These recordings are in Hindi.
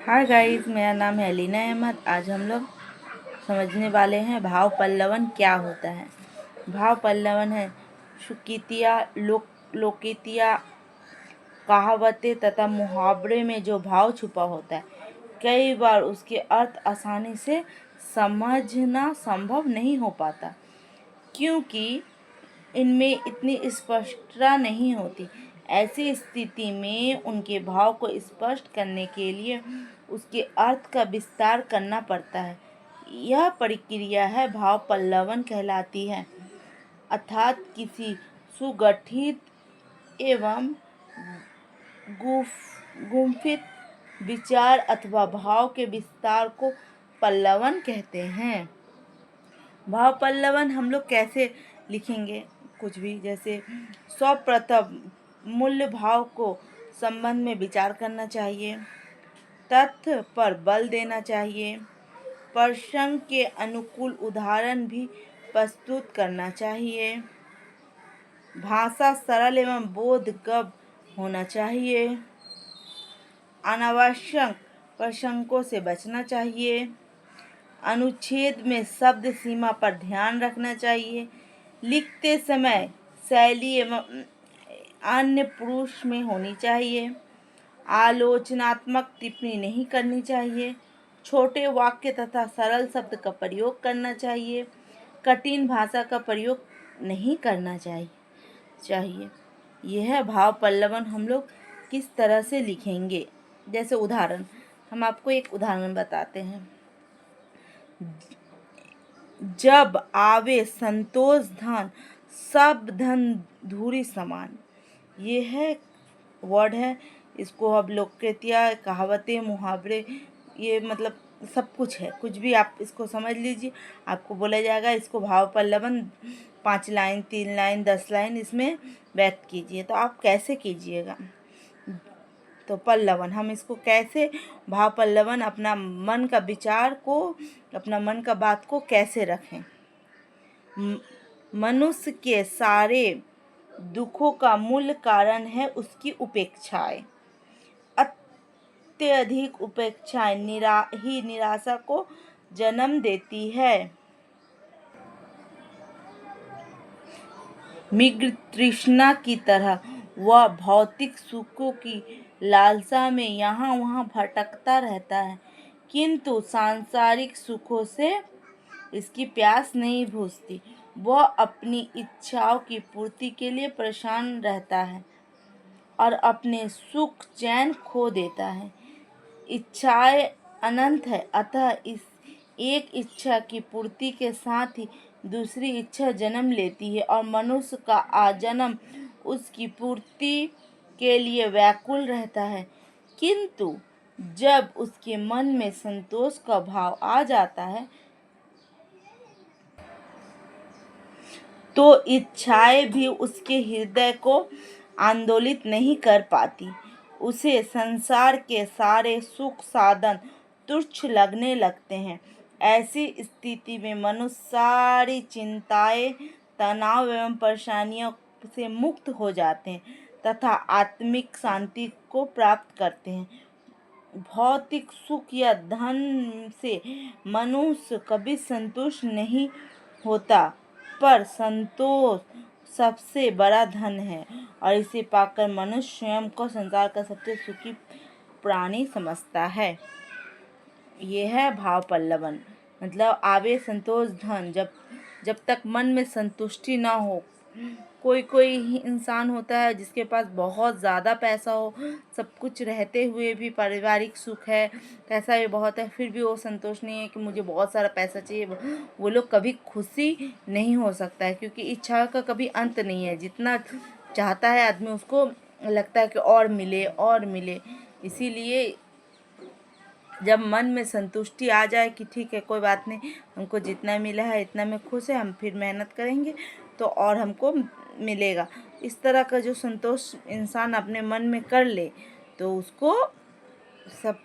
हाय गाइस, मेरा नाम है अलीना अहमद। आज हम लोग समझने वाले हैं भाव पल्लवन क्या होता है। भाव पल्लवन है सुकृतियाँ, लोकोक्तियाँ, कहावतें तथा मुहावरे में जो भाव छुपा होता है। कई बार उसके अर्थ आसानी से समझना संभव नहीं हो पाता, क्योंकि इनमें इतनी स्पष्टता नहीं होती। ऐसी स्थिति में उनके भाव को स्पष्ट करने के लिए उसके अर्थ का विस्तार करना पड़ता है। यह प्रक्रिया है भाव पल्लवन कहलाती है, अर्थात किसी सुगठित एवं गुंफित विचार अथवा भाव के विस्तार को पल्लवन कहते हैं। भाव पल्लवन हम लोग कैसे लिखेंगे? कुछ भी, जैसे सर्वप्रथम मूल्य भाव को संबंध में विचार करना चाहिए, तथ्य पर बल देना चाहिए, प्रसंग के अनुकूल उदाहरण भी प्रस्तुत करना चाहिए, भाषा सरल एवं बोधगम्य होना चाहिए, अनावश्यक प्रसंगों से बचना चाहिए, अनुच्छेद में शब्द सीमा पर ध्यान रखना चाहिए, लिखते समय शैली एवं अन्य पुरुष में होनी चाहिए, आलोचनात्मक टिप्पणी नहीं करनी चाहिए, छोटे वाक्य तथा सरल शब्द का प्रयोग करना चाहिए, कठिन भाषा का प्रयोग नहीं करना चाहिए। यह भाव पल्लवन हम लोग किस तरह से लिखेंगे? जैसे उदाहरण, हम आपको एक उदाहरण बताते हैं। जब आवे संतोष धन, सब धन धूरी समान। ये है वर्ड है। इसको अब लोकोक्तियाँ, कहावतें, मुहावरे, ये मतलब सब कुछ है। कुछ भी आप इसको समझ लीजिए, आपको बोला जाएगा इसको भाव पल्लवन 5 लाइन, 3 लाइन, 10 लाइन इसमें व्यक्त कीजिए। तो आप कैसे कीजिएगा? तो पल्लवन हम इसको कैसे, भाव पल्लवन अपना मन का विचार को, अपना मन का बात को कैसे रखें। मनुष्य के सारे दुखों का मूल कारण है उसकी उपेक्षाएं। अत्यधिक उपेक्षाएं ही निराशा को जन्म देती है। मृग तृष्णा की तरह वह भौतिक सुखों की लालसा में यहाँ वहाँ भटकता रहता है, किंतु सांसारिक सुखों से इसकी प्यास नहीं बुझती। वह अपनी इच्छाओं की पूर्ति के लिए परेशान रहता है और अपने सुख चैन खो देता है। इच्छाएं अनंत है, अतः इस एक इच्छा की पूर्ति के साथ ही दूसरी इच्छा जन्म लेती है और मनुष्य का आजन्म उसकी पूर्ति के लिए व्याकुल रहता है। किंतु जब उसके मन में संतोष का भाव आ जाता है तो इच्छाएं भी उसके हृदय को आंदोलित नहीं कर पाती। उसे संसार के सारे सुख साधन तुच्छ लगने लगते हैं। ऐसी स्थिति में मनुष्य सारी चिंताएं, तनाव एवं परेशानियों से मुक्त हो जाते हैं तथा आत्मिक शांति को प्राप्त करते हैं। भौतिक सुख या धन से मनुष्य कभी संतुष्ट नहीं होता, पर संतोष सबसे बड़ा धन है और इसे पाकर मनुष्य स्वयं को संसार का सबसे सुखी प्राणी समझता है। यह है भाव पल्लवन। मतलब आवे संतोष धन, जब तक मन में संतुष्टि ना हो। कोई कोई ही इंसान होता है जिसके पास बहुत ज़्यादा पैसा हो, सब कुछ रहते हुए भी पारिवारिक सुख है, पैसा भी बहुत है, फिर भी वो संतोष नहीं है कि मुझे बहुत सारा पैसा चाहिए। वो लोग कभी खुशी नहीं हो सकता है, क्योंकि इच्छा का कभी अंत नहीं है। जितना चाहता है आदमी, उसको लगता है कि और मिले और मिले। इसीलिए जब मन में संतुष्टि आ जाए कि ठीक है, कोई बात नहीं, हमको जितना मिला है इतना में खुश है, हम फिर मेहनत करेंगे तो और हमको मिलेगा, इस तरह का जो संतोष इंसान अपने मन में कर ले, तो उसको सब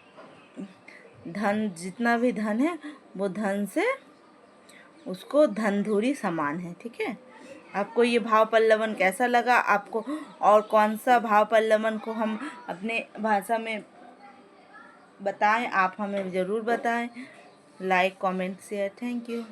धन, जितना भी धन है वो धन से उसको धनधुरी समान है। ठीक है, आपको ये भाव पल्लवन कैसा लगा? आपको और कौन सा भाव पल्लवन को हम अपने भाषा में बताएं, आप हमें ज़रूर बताएं। Like, comment, share. Thank you.